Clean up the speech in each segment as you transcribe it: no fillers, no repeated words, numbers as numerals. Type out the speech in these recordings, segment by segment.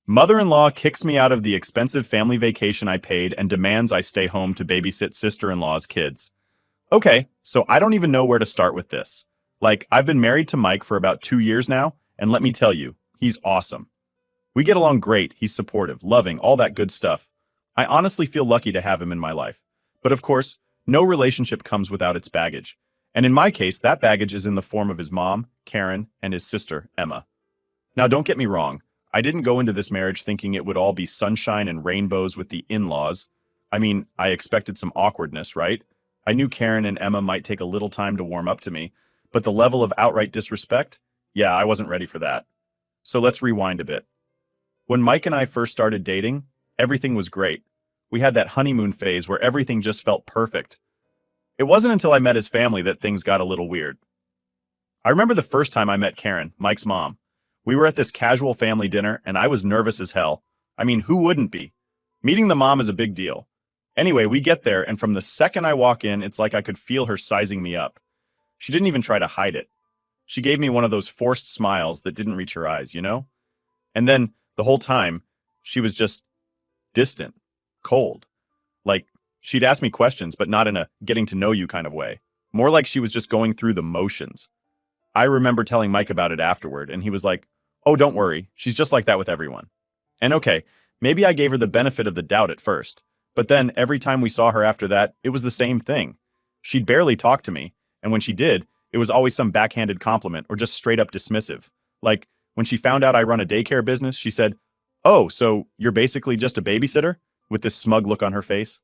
Mother-in-law kicks me out of the expensive family vacation I paid and demands I stay home to babysit sister-in-law's kids. Okay, so I don't even know where to start with this. Like, I've been married to Mike for about 2 years now, and let me tell you, he's awesome. We get along great, he's supportive, loving, all that good stuff. I honestly feel lucky to have him in my life. But of course, no relationship comes without its baggage. And in my case, that baggage is in the form of his mom, Karen, and his sister, Emma. Now, don't get me wrong. I didn't go into this marriage thinking it would all be sunshine and rainbows with the in-laws. I mean, I expected some awkwardness, right? I knew Karen and Emma might take a little time to warm up to me, but the level of outright disrespect? Yeah, I wasn't ready for that. So let's rewind a bit. When Mike and I first started dating, everything was great. We had that honeymoon phase where everything just felt perfect. It wasn't until I met his family that things got a little weird. I remember the first time I met Karen, Mike's mom. We were at this casual family dinner, and I was nervous as hell. I mean, who wouldn't be? Meeting the mom is a big deal. Anyway, we get there, and from the second I walk in, it's like I could feel her sizing me up. She didn't even try to hide it. She gave me one of those forced smiles that didn't reach her eyes, you know? And then, the whole time, she was just distant, cold. Like, she'd ask me questions, but not in a getting to know you kind of way. More like she was just going through the motions. I remember telling Mike about it afterward, and he was like, "Oh, don't worry, she's just like that with everyone." And okay, maybe I gave her the benefit of the doubt at first, but then every time we saw her after that, it was the same thing. She'd barely talk to me, and when she did, it was always some backhanded compliment or just straight up dismissive. Like, when she found out I run a daycare business, she said, "Oh, so you're basically just a babysitter?" with this smug look on her face.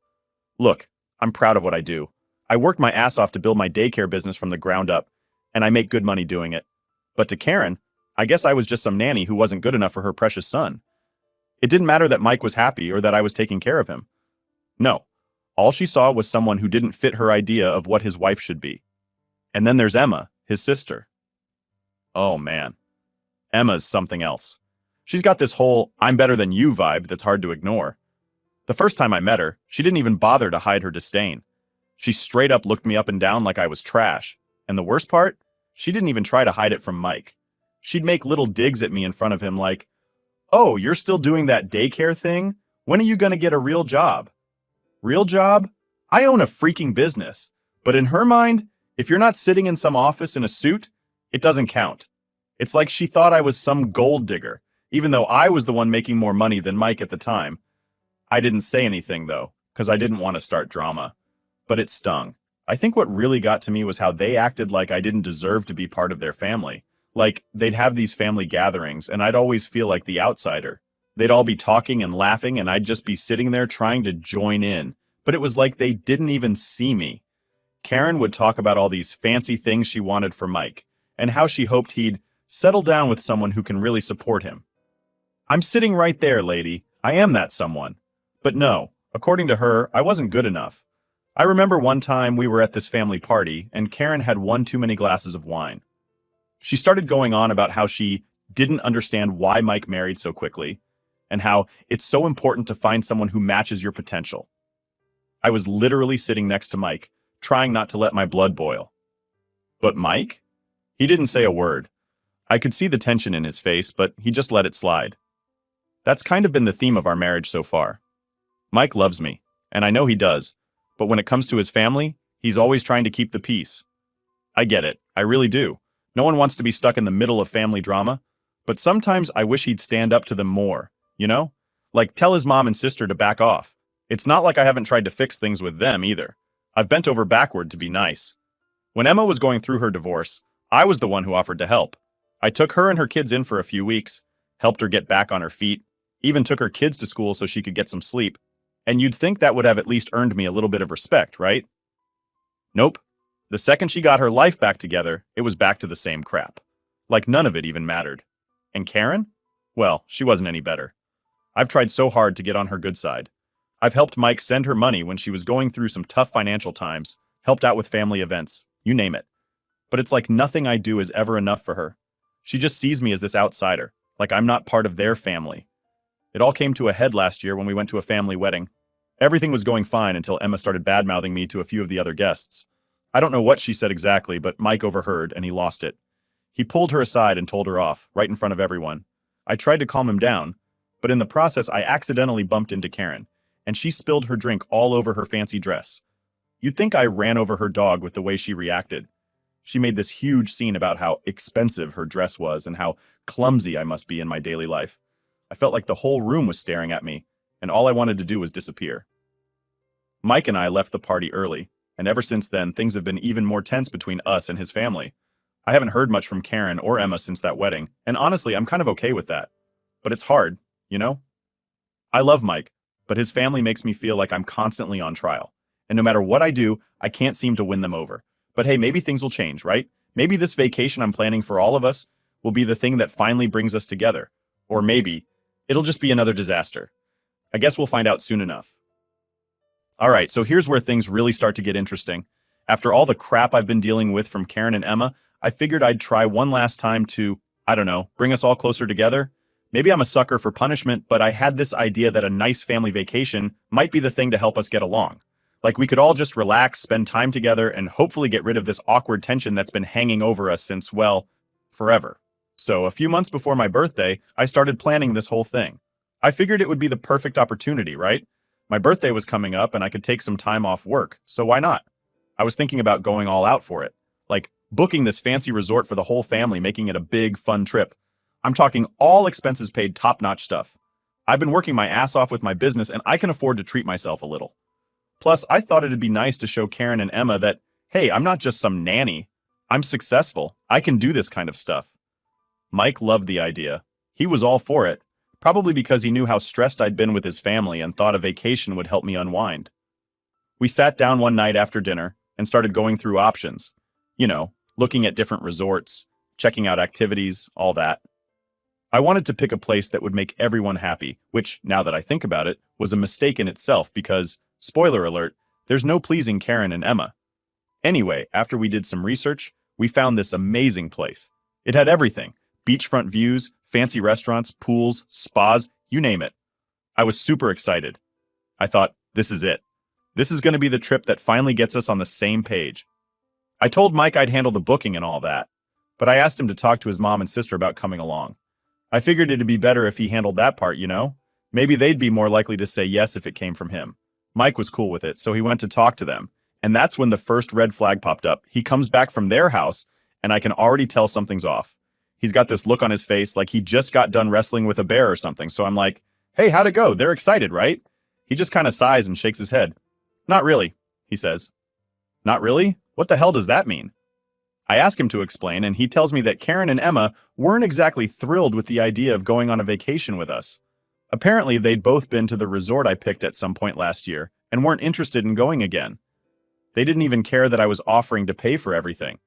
Look, I'm proud of what I do. I worked my ass off to build my daycare business from the ground up, and I make good money doing it. But to Karen, I guess I was just some nanny who wasn't good enough for her precious son. It didn't matter that Mike was happy or that I was taking care of him. No, all she saw was someone who didn't fit her idea of what his wife should be. And then there's Emma, his sister. Oh man, Emma's something else. She's got this whole "I'm better than you" vibe that's hard to ignore. The first time I met her, she didn't even bother to hide her disdain. She straight up looked me up and down like I was trash. And the worst part? She didn't even try to hide it from Mike. She'd make little digs at me in front of him like, "Oh, you're still doing that daycare thing? When are you gonna get a real job?" Real job? I own a freaking business. But in her mind, if you're not sitting in some office in a suit, it doesn't count. It's like she thought I was some gold digger, even though I was the one making more money than Mike at the time. I didn't say anything though, because I didn't want to start drama. But it stung. I think what really got to me was how they acted like I didn't deserve to be part of their family. Like, they'd have these family gatherings, and I'd always feel like the outsider. They'd all be talking and laughing, and I'd just be sitting there trying to join in. But it was like they didn't even see me. Karen would talk about all these fancy things she wanted for Mike, and how she hoped he'd settle down with someone who can really support him. I'm sitting right there, lady. I am that someone. But no, according to her, I wasn't good enough. I remember one time we were at this family party, and Karen had one too many glasses of wine. She started going on about how she didn't understand why Mike married so quickly, and how it's so important to find someone who matches your potential. I was literally sitting next to Mike, trying not to let my blood boil. But Mike? He didn't say a word. I could see the tension in his face, but he just let it slide. That's kind of been the theme of our marriage so far. Mike loves me, and I know he does. But when it comes to his family, he's always trying to keep the peace. I get it. I really do. No one wants to be stuck in the middle of family drama. But sometimes I wish he'd stand up to them more, you know? Like, tell his mom and sister to back off. It's not like I haven't tried to fix things with them either. I've bent over backward to be nice. When Emma was going through her divorce, I was the one who offered to help. I took her and her kids in for a few weeks, helped her get back on her feet, even took her kids to school so she could get some sleep. And you'd think that would have at least earned me a little bit of respect, right? Nope. The second she got her life back together, it was back to the same crap. Like none of it even mattered. And Karen? Well, she wasn't any better. I've tried so hard to get on her good side. I've helped Mike send her money when she was going through some tough financial times, helped out with family events, you name it. But it's like nothing I do is ever enough for her. She just sees me as this outsider, like I'm not part of their family. It all came to a head last year when we went to a family wedding. Everything was going fine until Emma started bad-mouthing me to a few of the other guests. I don't know what she said exactly, but Mike overheard and he lost it. He pulled her aside and told her off, right in front of everyone. I tried to calm him down, But in the process, I accidentally bumped into Karen, and she spilled her drink all over her fancy dress. You'd think I ran over her dog with the way she reacted. She made this huge scene about how expensive her dress was and how clumsy I must be in my daily life. I felt like the whole room was staring at me, and all I wanted to do was disappear. Mike and I left the party early, and ever since then, things have been even more tense between us and his family. I haven't heard much from Karen or Emma since that wedding, and honestly, I'm kind of okay with that. But it's hard, you know? I love Mike, but his family makes me feel like I'm constantly on trial. And no matter what I do, I can't seem to win them over. But hey, maybe things will change, right? Maybe this vacation I'm planning for all of us will be the thing that finally brings us together. Or maybe it'll just be another disaster. I guess we'll find out soon enough. All right, so here's where things really start to get interesting. After all the crap I've been dealing with from Karen and Emma, I figured I'd try one last time to, I don't know, bring us all closer together. Maybe I'm a sucker for punishment, but I had this idea that a nice family vacation might be the thing to help us get along. Like we could all just relax, spend time together, and hopefully get rid of this awkward tension that's been hanging over us since, well, forever. So a few months before my birthday, I started planning this whole thing. I figured it would be the perfect opportunity, right? My birthday was coming up and I could take some time off work, so why not? I was thinking about going all out for it. Like booking this fancy resort for the whole family, making it a big, fun trip. I'm talking all expenses paid, top-notch stuff. I've been working my ass off with my business and I can afford to treat myself a little. Plus, I thought it'd be nice to show Karen and Emma that, hey, I'm not just some nanny. I'm successful. I can do this kind of stuff. Mike loved the idea. He was all for it, probably because he knew how stressed I'd been with his family and thought a vacation would help me unwind. We sat down one night after dinner and started going through options. You know, looking at different resorts, checking out activities, all that. I wanted to pick a place that would make everyone happy, which, now that I think about it, was a mistake in itself because, spoiler alert, there's no pleasing Karen and Emma. Anyway, after we did some research, we found this amazing place. It had everything: beachfront views, fancy restaurants, pools, spas, you name it. I was super excited. I thought, this is it. This is going to be the trip that finally gets us on the same page. I told Mike I'd handle the booking and all that, but I asked him to talk to his mom and sister about coming along. I figured it'd be better if he handled that part, you know? Maybe they'd be more likely to say yes if it came from him. Mike was cool with it, so he went to talk to them. And that's when the first red flag popped up. He comes back from their house, and I can already tell something's off. He's got this look on his face like he just got done wrestling with a bear or something, so I'm like, hey, how'd it go? They're excited, right? He just kind of sighs and shakes his head. Not really, he says. Not really? What the hell does that mean? I ask him to explain, and he tells me that Karen and Emma weren't exactly thrilled with the idea of going on a vacation with us. Apparently, they'd both been to the resort I picked at some point last year and weren't interested in going again. They didn't even care that I was offering to pay for everything.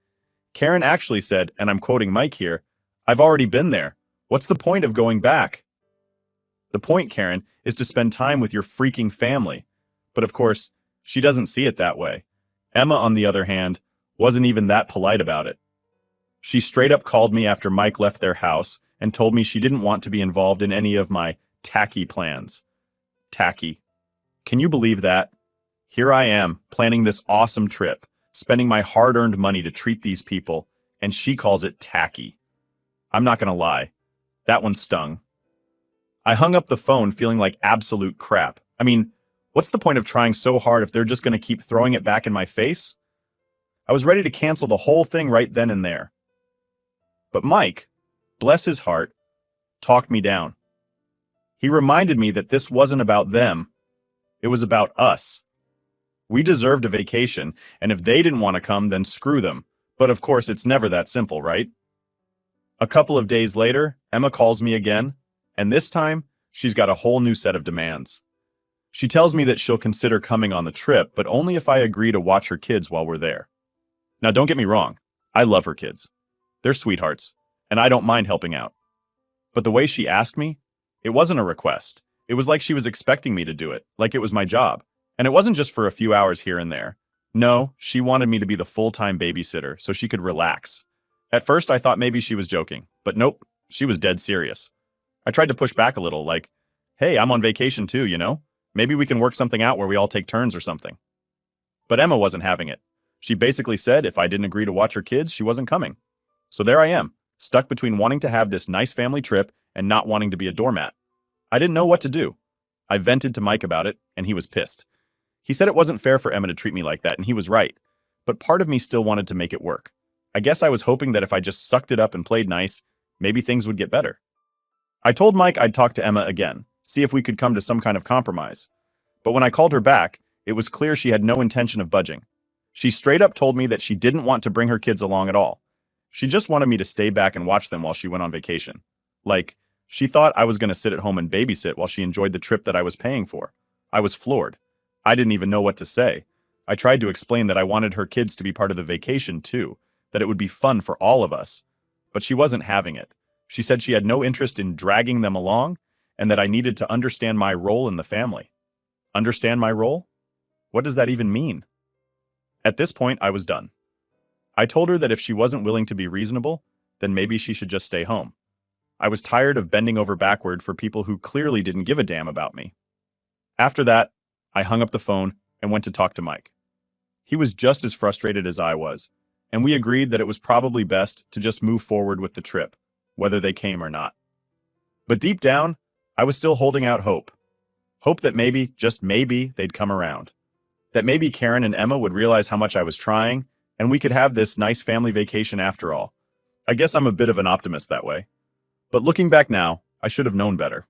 Karen actually said, and I'm quoting Mike here, "I've already been there. What's the point of going back?" The point, Karen, is to spend time with your freaking family. But of course, she doesn't see it that way. Emma, on the other hand, wasn't even that polite about it. She straight up called me after Mike left their house and told me she didn't want to be involved in any of my tacky plans. Tacky. Can you believe that? Here I am, planning this awesome trip, spending my hard-earned money to treat these people, and she calls it tacky. I'm not gonna lie. That one stung. I hung up the phone feeling like absolute crap. I mean, what's the point of trying so hard if they're just gonna keep throwing it back in my face? I was ready to cancel the whole thing right then and there. But Mike, bless his heart, talked me down. He reminded me that this wasn't about them. It was about us. We deserved a vacation, and if they didn't want to come, then screw them. But of course, it's never that simple, right? A couple of days later, Emma calls me again, and this time, she's got a whole new set of demands. She tells me that she'll consider coming on the trip, but only if I agree to watch her kids while we're there. Now, don't get me wrong. I love her kids. They're sweethearts, and I don't mind helping out. But the way she asked me, it wasn't a request. It was like she was expecting me to do it, like it was my job. And it wasn't just for a few hours here and there. No, she wanted me to be the full-time babysitter so she could relax. At first, I thought maybe she was joking, but nope, she was dead serious. I tried to push back a little, like, hey, I'm on vacation too, you know? Maybe we can work something out where we all take turns or something. But Emma wasn't having it. She basically said if I didn't agree to watch her kids, she wasn't coming. So there I am, stuck between wanting to have this nice family trip and not wanting to be a doormat. I didn't know what to do. I vented to Mike about it, and he was pissed. He said it wasn't fair for Emma to treat me like that, and he was right. But part of me still wanted to make it work. I guess I was hoping that if I just sucked it up and played nice, maybe things would get better. I told Mike I'd talk to Emma again, see if we could come to some kind of compromise. But when I called her back, it was clear she had no intention of budging. She straight up told me that she didn't want to bring her kids along at all. She just wanted me to stay back and watch them while she went on vacation. Like, she thought I was going to sit at home and babysit while she enjoyed the trip that I was paying for. I was floored. I didn't even know what to say. I tried to explain that I wanted her kids to be part of the vacation too, that it would be fun for all of us. But she wasn't having it. She said she had no interest in dragging them along, and that I needed to understand my role in the family. Understand my role? What does that even mean? At this point, I was done. I told her that if she wasn't willing to be reasonable, then maybe she should just stay home. I was tired of bending over backward for people who clearly didn't give a damn about me. After that, I hung up the phone and went to talk to Mike. He was just as frustrated as I was, and we agreed that it was probably best to just move forward with the trip, whether they came or not. But deep down, I was still holding out hope. Hope that maybe, just maybe, they'd come around. That maybe Karen and Emma would realize how much I was trying, and we could have this nice family vacation after all. I guess I'm a bit of an optimist that way. But looking back now, I should have known better.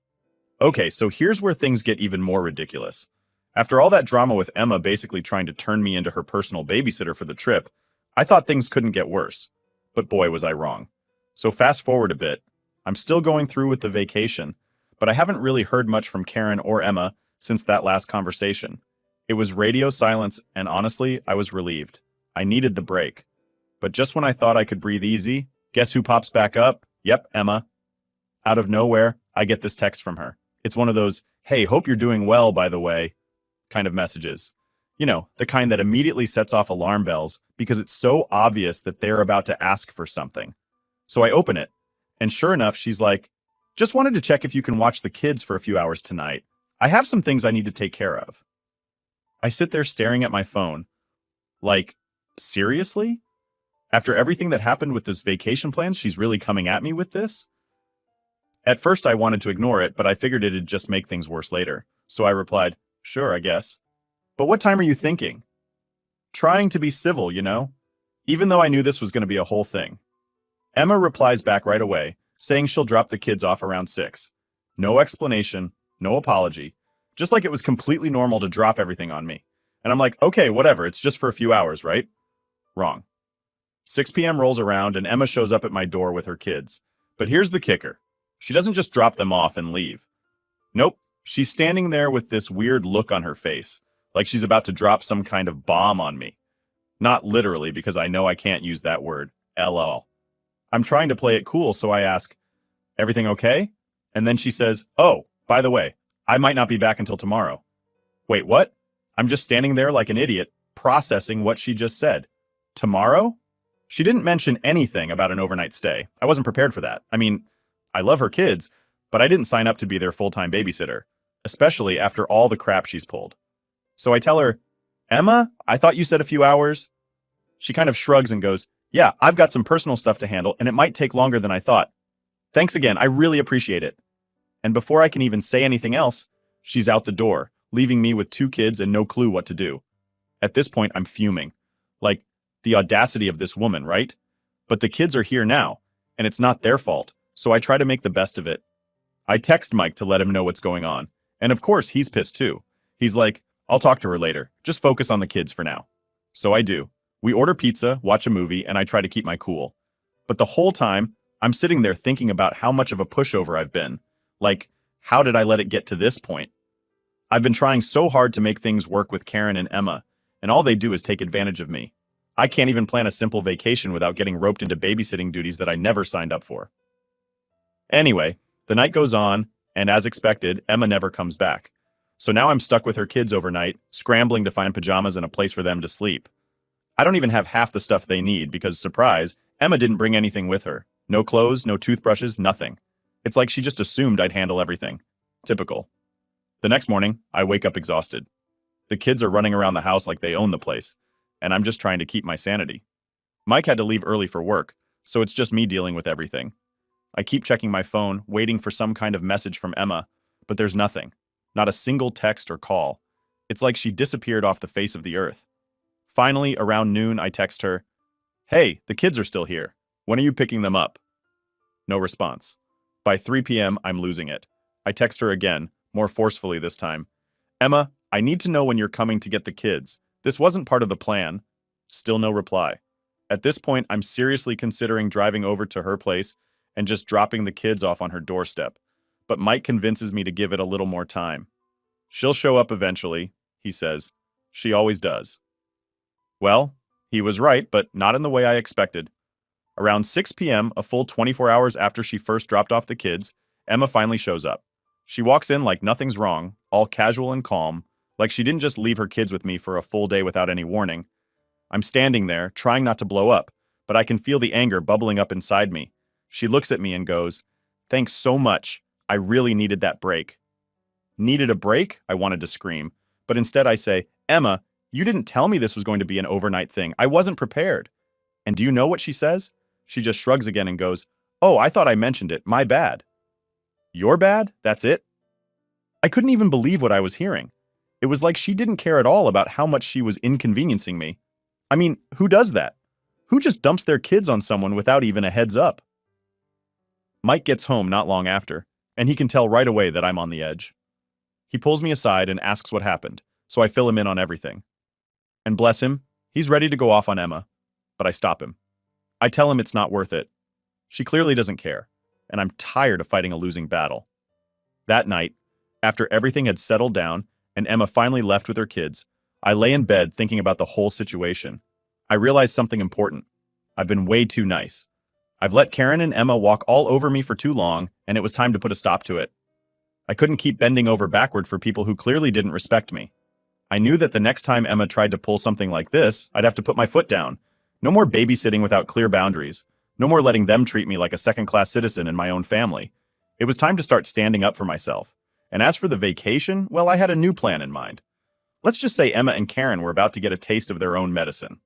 Okay, so here's where things get even more ridiculous. After all that drama with Emma basically trying to turn me into her personal babysitter for the trip, I thought things couldn't get worse. But boy, was I wrong. So fast forward a bit. I'm still going through with the vacation, but I haven't really heard much from Karen or Emma since that last conversation. It was radio silence, and honestly, I was relieved. I needed the break. But just when I thought I could breathe easy, guess who pops back up? Yep, Emma. Out of nowhere, I get this text from her. It's one of those, "Hey, hope you're doing well, by the way," kind of messages. You know, the kind that immediately sets off alarm bells because it's so obvious that they're about to ask for something. So I open it, and sure enough, she's like, "Just wanted to check if you can watch the kids for a few hours tonight. I have some things I need to take care of." I sit there staring at my phone. Like, seriously? After everything that happened with this vacation plan, she's really coming at me with this? At first I wanted to ignore it, but I figured it'd just make things worse later. So I replied, "Sure, I guess. But what time are you thinking?" Trying to be civil, you know? Even though I knew this was going to be a whole thing. Emma replies back right away, saying she'll drop the kids off around 6. No explanation, no apology. Just like it was completely normal to drop everything on me. And I'm like, okay, whatever, it's just for a few hours, right? Wrong. 6 p.m. rolls around and Emma shows up at my door with her kids. But here's the kicker. She doesn't just drop them off and leave. Nope, she's standing there with this weird look on her face, like she's about to drop some kind of bomb on me. Not literally, because I know I can't use that word, LL. I'm trying to play it cool, so I ask, "Everything okay?" And then she says, "Oh, by the way, I might not be back until tomorrow." Wait, what? I'm just standing there like an idiot, processing what she just said. Tomorrow? She didn't mention anything about an overnight stay. I wasn't prepared for that. I mean, I love her kids, but I didn't sign up to be their full-time babysitter, especially after all the crap she's pulled. So I tell her, "Emma, I thought you said a few hours." She kind of shrugs and goes, "Yeah, I've got some personal stuff to handle, and it might take longer than I thought. Thanks again, I really appreciate it." And before I can even say anything else, she's out the door, leaving me with 2 kids and no clue what to do. At this point, I'm fuming. Like, the audacity of this woman, right? But the kids are here now, and it's not their fault, so I try to make the best of it. I text Mike to let him know what's going on, and of course he's pissed too. He's like, "I'll talk to her later, just focus on the kids for now." So I do. We order pizza, watch a movie, and I try to keep my cool. But the whole time, I'm sitting there thinking about how much of a pushover I've been. Like, how did I let it get to this point? I've been trying so hard to make things work with Karen and Emma, and all they do is take advantage of me. I can't even plan a simple vacation without getting roped into babysitting duties that I never signed up for. Anyway, the night goes on, and as expected, Emma never comes back. So now I'm stuck with her kids overnight, scrambling to find pajamas and a place for them to sleep. I don't even have half the stuff they need because, surprise, Emma didn't bring anything with her. No clothes, no toothbrushes, nothing. It's like she just assumed I'd handle everything. Typical. The next morning, I wake up exhausted. The kids are running around the house like they own the place, and I'm just trying to keep my sanity. Mike had to leave early for work, so it's just me dealing with everything. I keep checking my phone, waiting for some kind of message from Emma, But there's nothing. Not a single text or call. It's like she disappeared off the face of the earth. Finally, around noon, I text her, "Hey, the kids are still here. When are you picking them up?" No response. By 3 p.m., I'm losing it. I text her again, more forcefully this time. "Emma, I need to know when you're coming to get the kids. This wasn't part of the plan." Still no reply. At this point, I'm seriously considering driving over to her place and just dropping the kids off on her doorstep. But Mike convinces me to give it a little more time. "She'll show up eventually," he says. "She always does." Well, he was right, but not in the way I expected. Around 6 p.m., a full 24 hours after she first dropped off the kids, Emma finally shows up. She walks in like nothing's wrong, all casual and calm, like she didn't just leave her kids with me for a full day without any warning. I'm standing there, trying not to blow up, but I can feel the anger bubbling up inside me. She looks at me and goes, "Thanks so much. I really needed that break." Needed a break? I wanted to scream, but instead I say, "Emma, you didn't tell me this was going to be an overnight thing. I wasn't prepared." And do you know what she says? She just shrugs again and goes, "Oh, I thought I mentioned it. My bad." Your bad? That's it? I couldn't even believe what I was hearing. It was like she didn't care at all about how much she was inconveniencing me. I mean, who does that? Who just dumps their kids on someone without even a heads up? Mike gets home not long after, and he can tell right away that I'm on the edge. He pulls me aside and asks what happened, so I fill him in on everything. And bless him, he's ready to go off on Emma, but I stop him. I tell him it's not worth it. She clearly doesn't care, and I'm tired of fighting a losing battle. That night, after everything had settled down and Emma finally left with her kids, I lay in bed thinking about the whole situation. I realized something important. I've been way too nice. I've let Karen and Emma walk all over me for too long, and it was time to put a stop to it. I couldn't keep bending over backward for people who clearly didn't respect me. I knew that the next time Emma tried to pull something like this, I'd have to put my foot down. No more babysitting without clear boundaries. No more letting them treat me like a second-class citizen in my own family. It was time to start standing up for myself. And as for the vacation, well, I had a new plan in mind. Let's just say Emma and Karen were about to get a taste of their own medicine.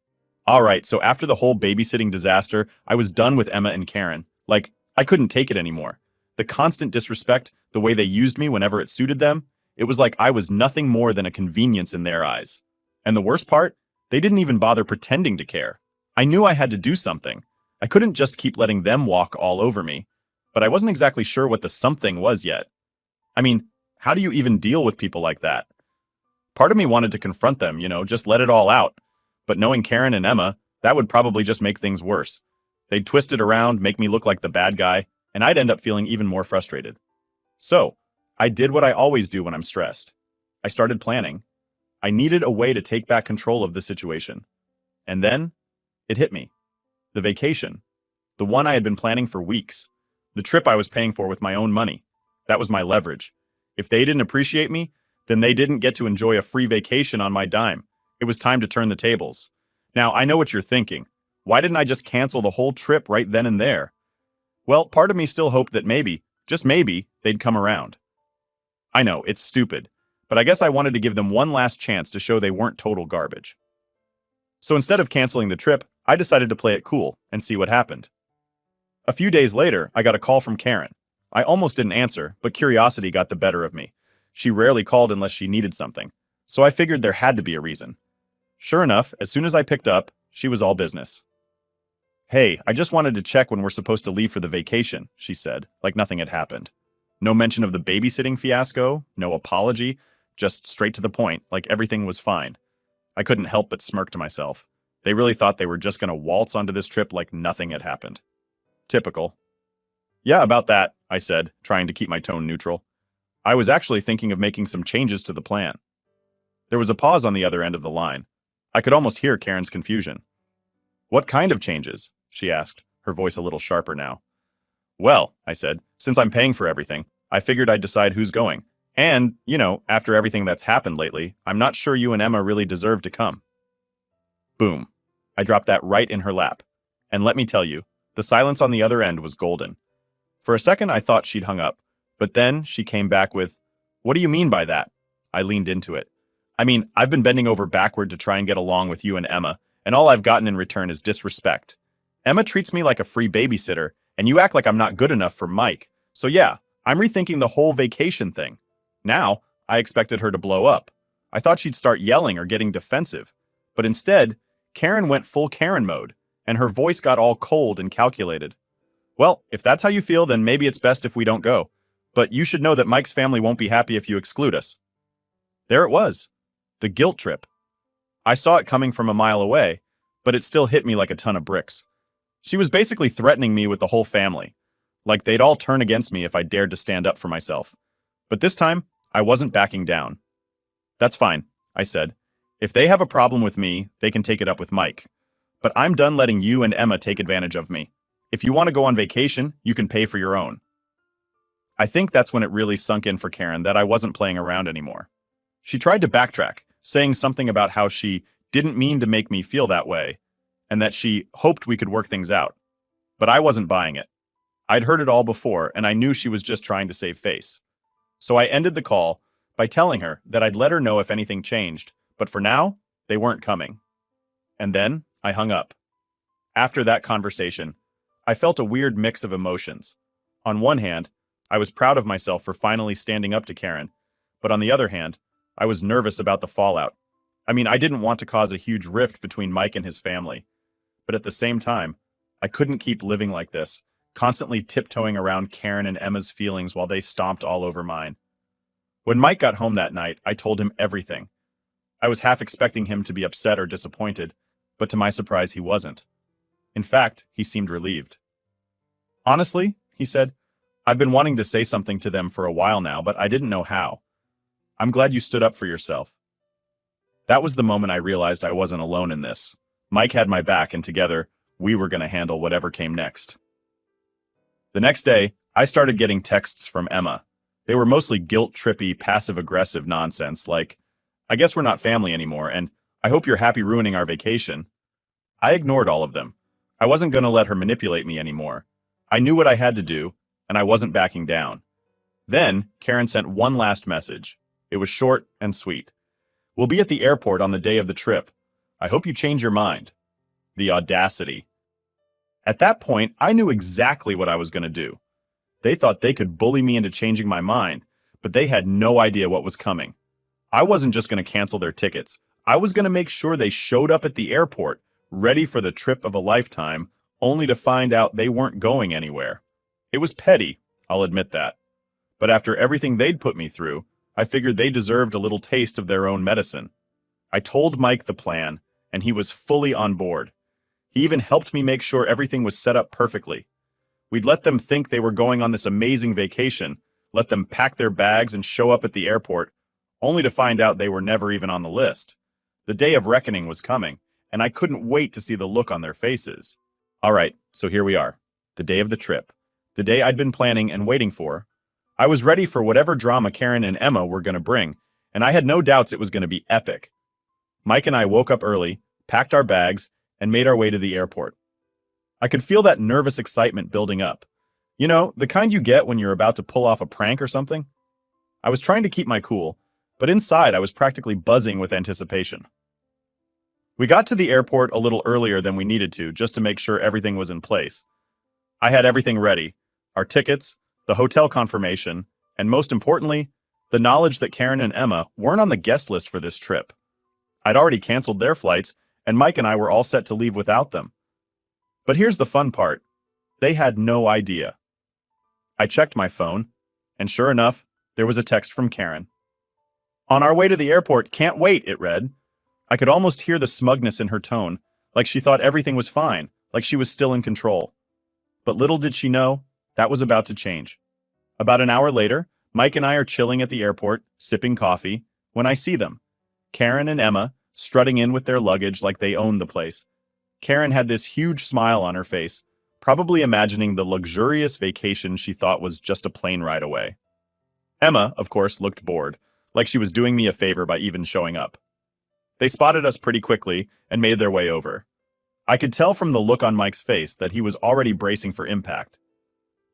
All right, so after the whole babysitting disaster, I was done with Emma and Karen. Like, I couldn't take it anymore. The constant disrespect, the way they used me whenever it suited them, it was like I was nothing more than a convenience in their eyes. And the worst part, they didn't even bother pretending to care. I knew I had to do something. I couldn't just keep letting them walk all over me. But I wasn't exactly sure what the something was yet. I mean, how do you even deal with people like that? Part of me wanted to confront them, just let it all out. But knowing Karen and Emma, that would probably just make things worse. They'd twist it around, make me look like the bad guy, and I'd end up feeling even more frustrated. So, I did what I always do when I'm stressed. I started planning. I needed a way to take back control of the situation. And then, it hit me. The vacation. The one I had been planning for weeks. The trip I was paying for with my own money. That was my leverage. If they didn't appreciate me, then they didn't get to enjoy a free vacation on my dime. It was time to turn the tables. Now, I know what you're thinking. Why didn't I just cancel the whole trip right then and there? Well, part of me still hoped that maybe, just maybe, they'd come around. I know, it's stupid, but I guess I wanted to give them one last chance to show they weren't total garbage. So instead of canceling the trip, I decided to play it cool and see what happened. A few days later, I got a call from Karen. I almost didn't answer, but curiosity got the better of me. She rarely called unless she needed something, so I figured there had to be a reason. Sure enough, as soon as I picked up, she was all business. "Hey, I just wanted to check when we're supposed to leave for the vacation," she said, like nothing had happened. No mention of the babysitting fiasco, no apology, just straight to the point, like everything was fine. I couldn't help but smirk to myself. They really thought they were just going to waltz onto this trip like nothing had happened. Typical. "Yeah, about that," I said, trying to keep my tone neutral. "I was actually thinking of making some changes to the plan." There was a pause on the other end of the line. I could almost hear Karen's confusion. "What kind of changes?" she asked, her voice a little sharper now. "Well," I said, "since I'm paying for everything, I figured I'd decide who's going. And, after everything that's happened lately, I'm not sure you and Emma really deserve to come." Boom. I dropped that right in her lap. And let me tell you, the silence on the other end was golden. For a second, I thought she'd hung up, but then she came back with, "What do you mean by that?" I leaned into it. "I mean, I've been bending over backward to try and get along with you and Emma, and all I've gotten in return is disrespect. Emma treats me like a free babysitter, and you act like I'm not good enough for Mike. So yeah, I'm rethinking the whole vacation thing. Now, I expected her to blow up. I thought she'd start yelling or getting defensive. But instead, Karen went full Karen mode, and her voice got all cold and calculated. Well, if that's how you feel, then maybe it's best if we don't go. But you should know that Mike's family won't be happy if you exclude us. There it was. The guilt trip. I saw it coming from a mile away, but it still hit me like a ton of bricks. She was basically threatening me with the whole family, like they'd all turn against me if I dared to stand up for myself. But this time, I wasn't backing down. That's fine, I said. If they have a problem with me, they can take it up with Mike. But I'm done letting you and Emma take advantage of me. If you want to go on vacation, you can pay for your own. I think that's when it really sunk in for Karen that I wasn't playing around anymore. She tried to backtrack, saying something about how she didn't mean to make me feel that way, and that she hoped we could work things out. But I wasn't buying it. I'd heard it all before, and I knew she was just trying to save face. So I ended the call by telling her that I'd let her know if anything changed, but for now, they weren't coming. And then I hung up. After that conversation, I felt a weird mix of emotions. On one hand, I was proud of myself for finally standing up to Karen, but on the other hand, I was nervous about the fallout. I mean, I didn't want to cause a huge rift between Mike and his family, but at the same time, I couldn't keep living like this, constantly tiptoeing around Karen and Emma's feelings while they stomped all over mine. When Mike got home that night, I told him everything. I was half expecting him to be upset or disappointed, but to my surprise, he wasn't. In fact, he seemed relieved. Honestly, he said, I've been wanting to say something to them for a while now, but I didn't know how. I'm glad you stood up for yourself. That was the moment I realized I wasn't alone in this. Mike had my back, and together, we were going to handle whatever came next. The next day, I started getting texts from Emma. They were mostly guilt-trippy, passive-aggressive nonsense, like, I guess we're not family anymore, and I hope you're happy ruining our vacation. I ignored all of them. I wasn't going to let her manipulate me anymore. I knew what I had to do, and I wasn't backing down. Then, Karen sent one last message. It was short and sweet. We'll be at the airport on the day of the trip. I hope you change your mind. The audacity. At that point, I knew exactly what I was going to do. They thought they could bully me into changing my mind, but they had no idea what was coming. I wasn't just going to cancel their tickets. I was going to make sure they showed up at the airport, ready for the trip of a lifetime, only to find out they weren't going anywhere. It was petty, I'll admit that. But after everything they'd put me through, I figured they deserved a little taste of their own medicine. I told Mike the plan, and he was fully on board. He even helped me make sure everything was set up perfectly. We'd let them think they were going on this amazing vacation, let them pack their bags and show up at the airport, only to find out they were never even on the list. The day of reckoning was coming, and I couldn't wait to see the look on their faces. All right, so here we are, the day of the trip, the day I'd been planning and waiting for. I was ready for whatever drama Karen and Emma were going to bring, and I had no doubts it was going to be epic. Mike and I woke up early, packed our bags, and made our way to the airport. I could feel that nervous excitement building up. You know, the kind you get when you're about to pull off a prank or something? I was trying to keep my cool, but inside I was practically buzzing with anticipation. We got to the airport a little earlier than we needed to, just to make sure everything was in place. I had everything ready, our tickets, the hotel confirmation, and most importantly, the knowledge that Karen and Emma weren't on the guest list for this trip. I'd already canceled their flights, and Mike and I were all set to leave without them. But here's the fun part. They had no idea. I checked my phone, and sure enough, there was a text from Karen. On our way to the airport, can't wait, it read. I could almost hear the smugness in her tone, like she thought everything was fine, like she was still in control. But little did she know, that was about to change. About an hour later, Mike and I are chilling at the airport, sipping coffee, when I see them. Karen and Emma, strutting in with their luggage like they owned the place. Karen had this huge smile on her face, probably imagining the luxurious vacation she thought was just a plane ride away. Emma, of course, looked bored, like she was doing me a favor by even showing up. They spotted us pretty quickly and made their way over. I could tell from the look on Mike's face that he was already bracing for impact.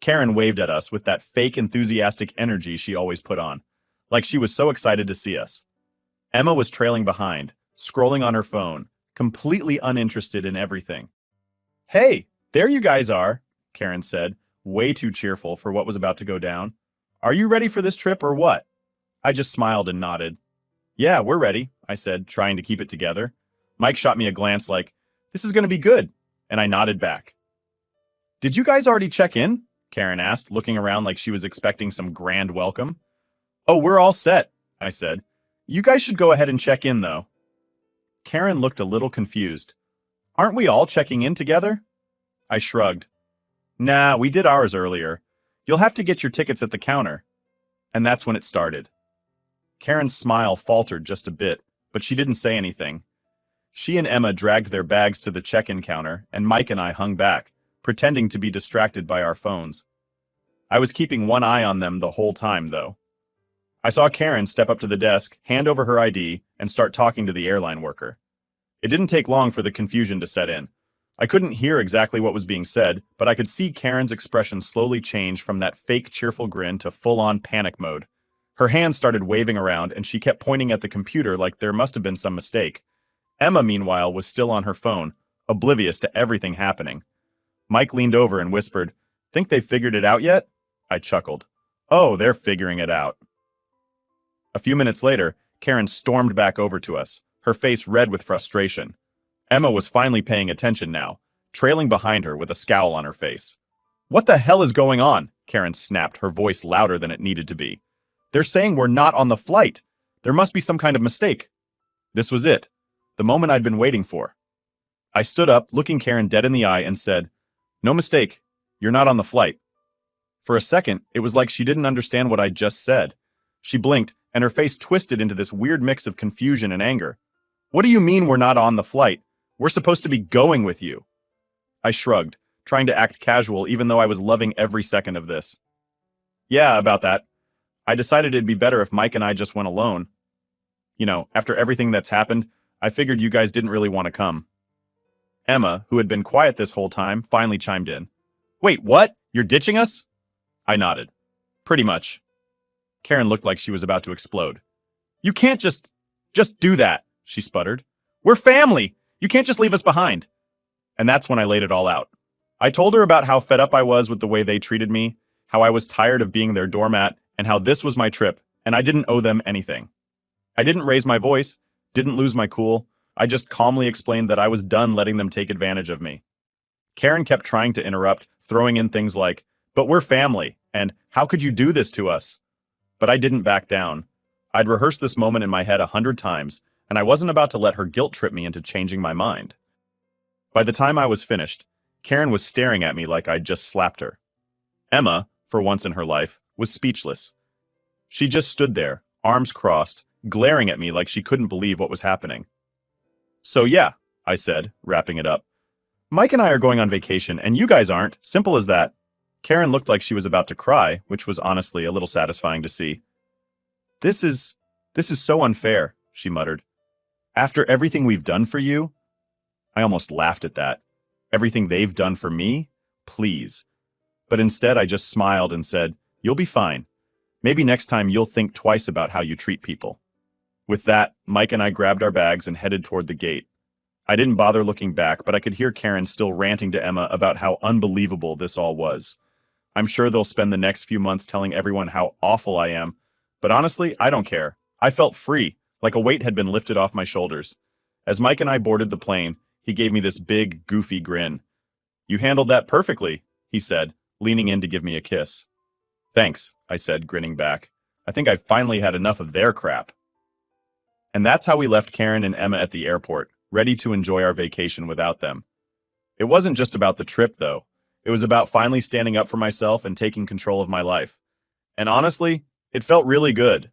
Karen waved at us with that fake enthusiastic energy she always put on, like she was so excited to see us. Emma was trailing behind, scrolling on her phone, completely uninterested in everything. Hey, there you guys are, Karen said, way too cheerful for what was about to go down. Are you ready for this trip or what? I just smiled and nodded. Yeah, we're ready, I said, trying to keep it together. Mike shot me a glance like, this is going to be good, and I nodded back. Did you guys already check in? Karen asked, looking around like she was expecting some grand welcome. Oh, we're all set, I said. You guys should go ahead and check in, though. Karen looked a little confused. Aren't we all checking in together? I shrugged. Nah, we did ours earlier. You'll have to get your tickets at the counter. And that's when it started. Karen's smile faltered just a bit, but she didn't say anything. She and Emma dragged their bags to the check-in counter, and Mike and I hung back, pretending to be distracted by our phones. I was keeping one eye on them the whole time, though. I saw Karen step up to the desk, hand over her ID, and start talking to the airline worker. It didn't take long for the confusion to set in. I couldn't hear exactly what was being said, but I could see Karen's expression slowly change from that fake cheerful grin to full-on panic mode. Her hands started waving around, and she kept pointing at the computer like there must have been some mistake. Emma, meanwhile, was still on her phone, oblivious to everything happening. Mike leaned over and whispered, "Think they figured it out yet?" I chuckled. "Oh, they're figuring it out." A few minutes later, Karen stormed back over to us, her face red with frustration. Emma was finally paying attention now, trailing behind her with a scowl on her face. "What the hell is going on?" Karen snapped, her voice louder than it needed to be. "They're saying we're not on the flight. There must be some kind of mistake." This was it, the moment I'd been waiting for. I stood up, looking Karen dead in the eye, and said, "No mistake, you're not on the flight." For a second, it was like she didn't understand what I'd just said. She blinked, and her face twisted into this weird mix of confusion and anger. "What do you mean we're not on the flight? We're supposed to be going with you." I shrugged, trying to act casual even though I was loving every second of this. "Yeah, about that. I decided it'd be better if Mike and I just went alone. You know, after everything that's happened, I figured you guys didn't really want to come." Emma, who had been quiet this whole time, finally chimed in. "Wait, what? You're ditching us?" I nodded. "Pretty much." Karen looked like she was about to explode. "You can't just do that," she sputtered. "We're family! You can't just leave us behind." And that's when I laid it all out. I told her about how fed up I was with the way they treated me, how I was tired of being their doormat, and how this was my trip, and I didn't owe them anything. I didn't raise my voice, didn't lose my cool. I just calmly explained that I was done letting them take advantage of me. Karen kept trying to interrupt, throwing in things like, "But we're family," and "How could you do this to us?" But I didn't back down. I'd rehearsed this moment in my head 100 times, and I wasn't about to let her guilt trip me into changing my mind. By the time I was finished, Karen was staring at me like I'd just slapped her. Emma, for once in her life, was speechless. She just stood there, arms crossed, glaring at me like she couldn't believe what was happening. "So yeah," I said, wrapping it up. "Mike and I are going on vacation, and you guys aren't. Simple as that." Karen looked like she was about to cry, which was honestly a little satisfying to see. This is so unfair," she muttered. "After everything we've done for you?" I almost laughed at that. Everything they've done for me? Please. But instead, I just smiled and said, "You'll be fine. Maybe next time you'll think twice about how you treat people." With that, Mike and I grabbed our bags and headed toward the gate. I didn't bother looking back, but I could hear Karen still ranting to Emma about how unbelievable this all was. I'm sure they'll spend the next few months telling everyone how awful I am, but honestly, I don't care. I felt free, like a weight had been lifted off my shoulders. As Mike and I boarded the plane, he gave me this big, goofy grin. "You handled that perfectly," he said, leaning in to give me a kiss. "Thanks," I said, grinning back. I think I've finally had enough of their crap. And that's how we left Karen and Emma at the airport, ready to enjoy our vacation without them. It wasn't just about the trip, though. It was about finally standing up for myself and taking control of my life. And honestly, it felt really good.